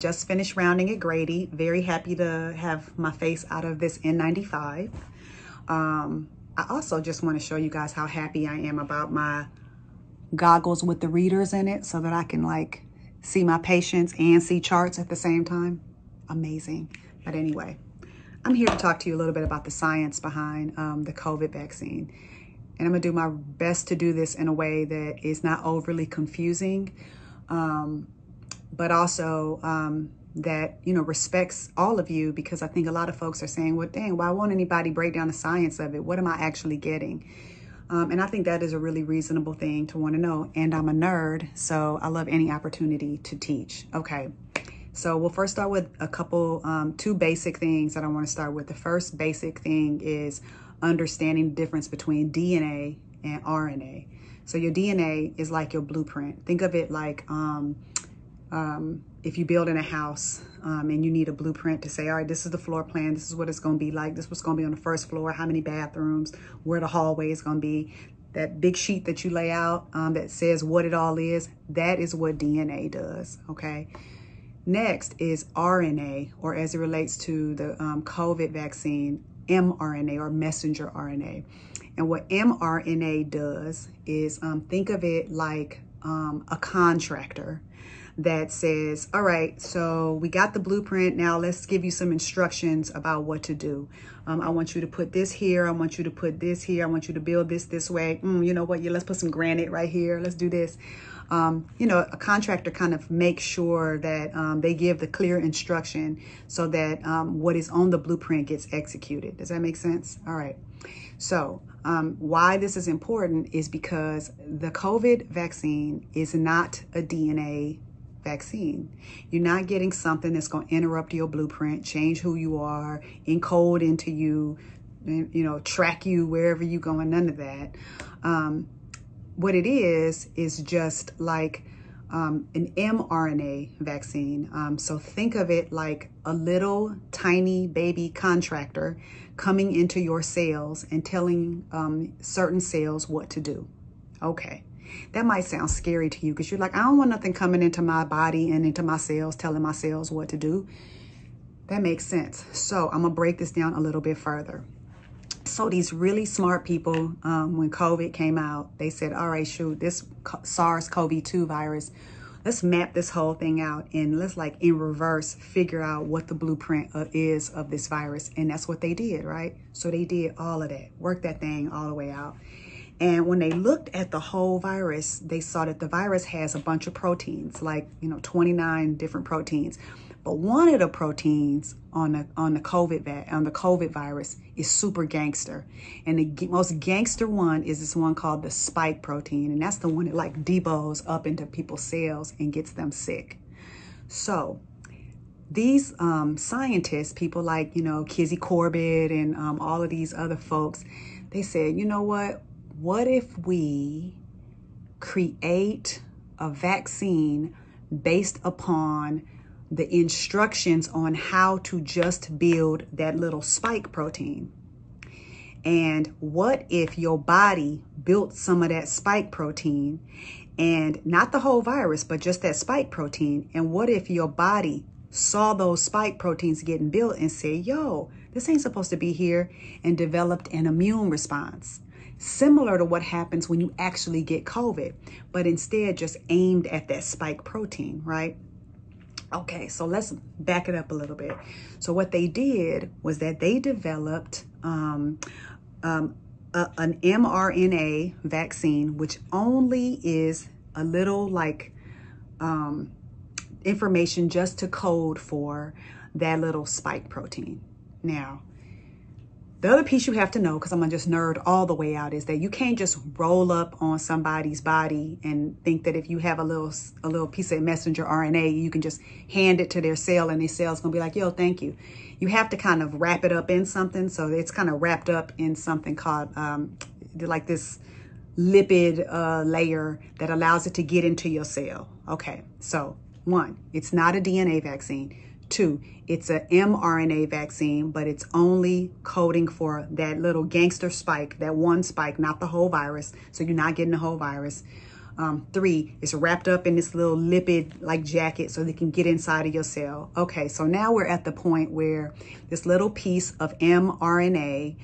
Just finished rounding at Grady. Very happy to have my face out of this N95. I also just want to show you guys how happy I am about my goggles with the readers in it so that I can like see my patients and see charts at the same time. Amazing. But anyway, I'm here to talk to you a little bit about the science behind the COVID vaccine. And I'm going to do my best to do this in a way that is not overly confusing, but also that, you know, respects all of you, because I think a lot of folks are saying, well, dang, why won't anybody break down the science of it? What am I actually getting? And I think that is a really reasonable thing to want to know. And I'm a nerd, so I love any opportunity to teach. Okay, so we'll first start with a couple, two basic things that I want to start with. The first basic thing is understanding the difference between DNA and RNA. So your DNA is like your blueprint. Think of it like if you build in a house and you need a blueprint to say, all right, this is the floor plan, this is what it's going to be like, this is what's going to be on the first floor, how many bathrooms, where the hallway is going to be. That big sheet that you lay out that says what it all is, that is what DNA does, okay? Next is RNA, or as it relates to the COVID vaccine, mRNA or messenger RNA. And what mRNA does is think of it like a contractor that says, all right, so we got the blueprint. Now let's give you some instructions about what to do. I want you to put this here. I want you to put this here. I want you to build this way. You know what? Yeah, let's put some granite right here. Let's do this. You know, a contractor kind of makes sure that they give the clear instruction so that what is on the blueprint gets executed. Does that make sense? All right. So why this is important is because the COVID vaccine is not a DNA vaccine. You're not getting something that's going to interrupt your blueprint, change who you are, encode into you, you know, track you wherever you're going, none of that. What it is just like an mRNA vaccine. So think of it like a little tiny baby contractor coming into your cells and telling certain cells what to do. Okay. That might sound scary to you because you're like, I don't want nothing coming into my body and into my cells, telling my cells what to do. That makes sense. So I'm going to break this down a little bit further. So these really smart people, when COVID came out, they said, all right, shoot, this SARS-CoV-2 virus, let's map this whole thing out and let's like in reverse figure out what the blueprint is of this virus. And that's what they did, right? So they did all of that, worked that thing all the way out. And when they looked at the whole virus, they saw that the virus has a bunch of proteins, like, you know, 29 different proteins. But one of the proteins on the COVID virus is super gangster. And the most gangster one is this one called the spike protein. And that's the one that like deboes up into people's cells and gets them sick. So these scientists, people like, you know, Kizzy Corbett and all of these other folks, they said, you know what? What if we create a vaccine based upon the instructions on how to just build that little spike protein? And what if your body built some of that spike protein, and not the whole virus, but just that spike protein? And what if your body saw those spike proteins getting built and said, yo, this ain't supposed to be here, and developed an immune response? Similar to what happens when you actually get COVID, but instead just aimed at that spike protein, right? Okay, so let's back it up a little bit. So what they did was that they developed an mRNA vaccine, which only is a little like information just to code for that little spike protein. Now, the other piece you have to know, because I'm going to just nerd all the way out, is that you can't just roll up on somebody's body and think that if you have a little piece of messenger RNA, you can just hand it to their cell and their cell's going to be like, yo, thank you. You have to kind of wrap it up in something. So it's kind of wrapped up in something called like this lipid layer that allows it to get into your cell. Okay, so 1, it's not a DNA vaccine. 2, it's a mRNA vaccine, but it's only coding for that little gangster spike, that one spike, not the whole virus. So you're not getting the whole virus. 3, it's wrapped up in this little lipid like jacket so they can get inside of your cell. Okay, so now we're at the point where this little piece of mRNA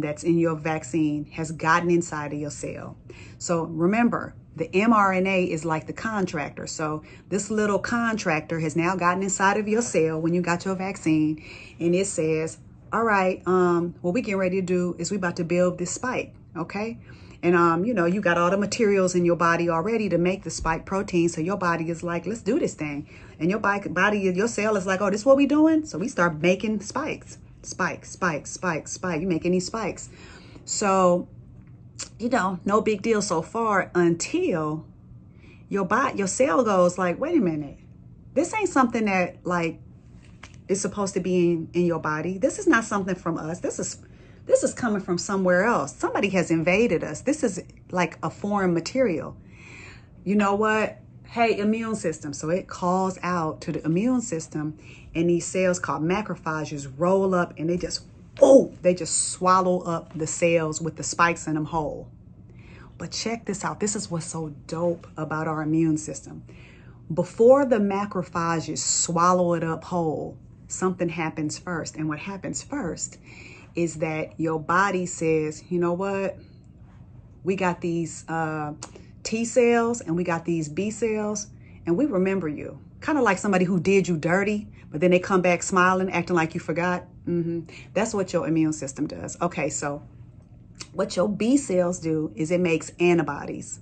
that's in your vaccine has gotten inside of your cell. So remember, the mRNA is like the contractor. So this little contractor has now gotten inside of your cell when you got your vaccine, and it says, all right, what we getting ready to do is we about to build this spike, okay? And, you know, you got all the materials in your body already to make the spike protein. So your body is like, let's do this thing. And your body, your cell is like, oh, this is what we doing? So we start making spikes. Spike, spike, spike, spike. You making these spikes. So, you know, no big deal so far until your cell goes like, wait a minute. This ain't something that like is supposed to be in your body. This is not something from us. This is coming from somewhere else. Somebody has invaded us. This is like a foreign material. You know what? Hey, immune system. So it calls out to the immune system, and these cells called macrophages roll up, and they just swallow up the cells with the spikes in them whole. But check this out. This is what's so dope about our immune system. Before the macrophages swallow it up whole, something happens first. And what happens first is that your body says, you know what? We got these T cells and we got these B cells, and we remember you. Kind of like somebody who did you dirty, but then they come back smiling, acting like you forgot. That's what your immune system does. Okay, so what your B cells do is it makes antibodies.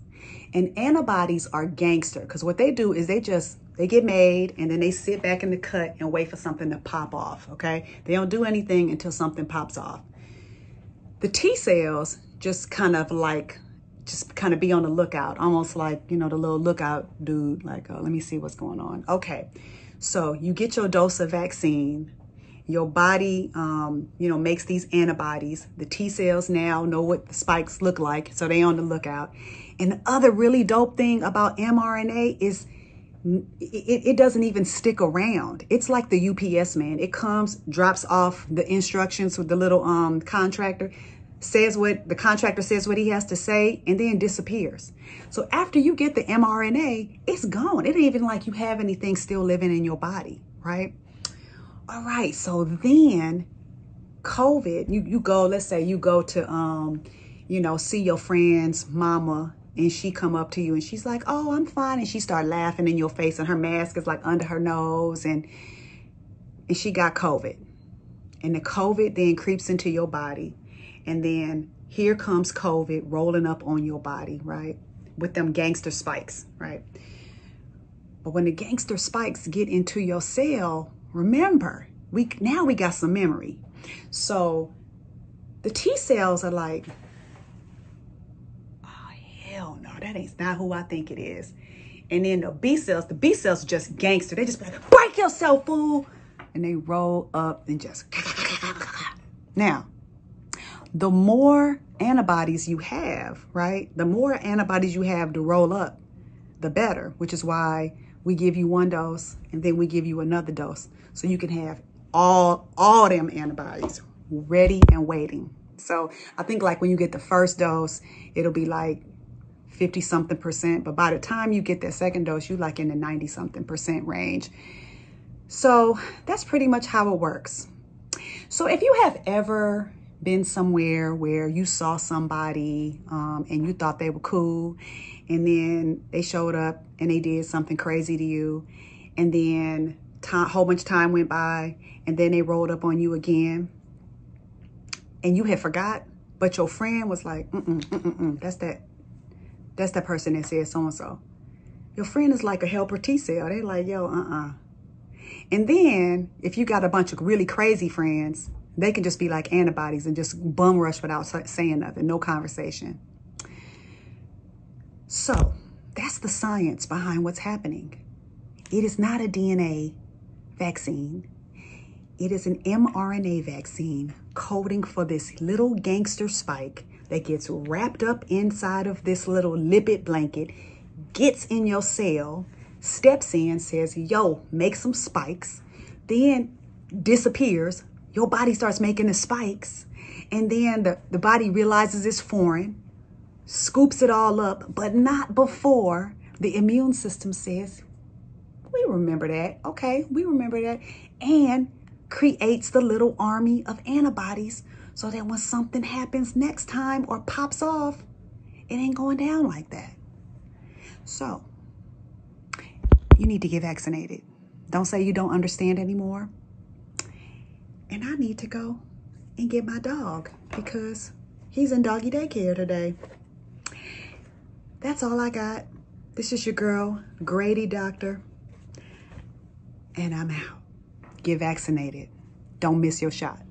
And antibodies are gangster, because what they do is they get made and then they sit back in the cut and wait for something to pop off, okay? They don't do anything until something pops off. The T cells just kind of be on the lookout, almost like, you know, the little lookout dude, like, let me see what's going on. Okay, so you get your dose of vaccine. Your body, you know, makes these antibodies. The T cells now know what the spikes look like, so they on the lookout. And the other really dope thing about mRNA is it doesn't even stick around. It's like the UPS man. It comes, drops off the instructions with the little contractor, the contractor says what he has to say, and then disappears. So after you get the mRNA, it's gone. It ain't even like you have anything still living in your body, right? All right, so then COVID, you go, let's say you go to, you know, see your friend's mama, and she come up to you and she's like, oh, I'm fine. And she start laughing in your face, and her mask is like under her nose, and she got COVID. And the COVID then creeps into your body. And then here comes COVID rolling up on your body, right? With them gangster spikes, right? But when the gangster spikes get into your cell, remember, now we got some memory. So the T cells are like, oh, hell no, that ain't not who I think it is. And then the B cells are just gangster. They just be like, break yourself, fool. And they roll up and just. Now, the more antibodies you have, right? The more antibodies you have to roll up, the better, which is why we give you one dose and then we give you another dose. So you can have all them antibodies ready and waiting. So I think like when you get the first dose, it'll be like 50-something%. But by the time you get that second dose, you're like in the 90-something% range. So that's pretty much how it works. So if you have ever been somewhere where you saw somebody and you thought they were cool, and then they showed up and they did something crazy to you, and then a whole bunch of time went by, and then they rolled up on you again, and you had forgot, but your friend was like, that's that person that said so-and-so. Your friend is like a helper T cell. They're like, yo, And then if you got a bunch of really crazy friends, they can just be like antibodies and just bum rush without saying nothing, no conversation. So that's the science behind what's happening. It is not a DNA vaccine. It is an mRNA vaccine coding for this little gangster spike that gets wrapped up inside of this little lipid blanket, gets in your cell, steps in, says, yo, make some spikes, then disappears. Your body starts making the spikes, and then the body realizes it's foreign, scoops it all up, but not before the immune system says, we remember that. Okay, we remember that. And creates the little army of antibodies so that when something happens next time or pops off, it ain't going down like that. So you need to get vaccinated. Don't say you don't understand anymore. And I need to go and get my dog because he's in doggy daycare today. That's all I got. This is your girl, Grady Doctor. And I'm out. Get vaccinated. Don't miss your shot.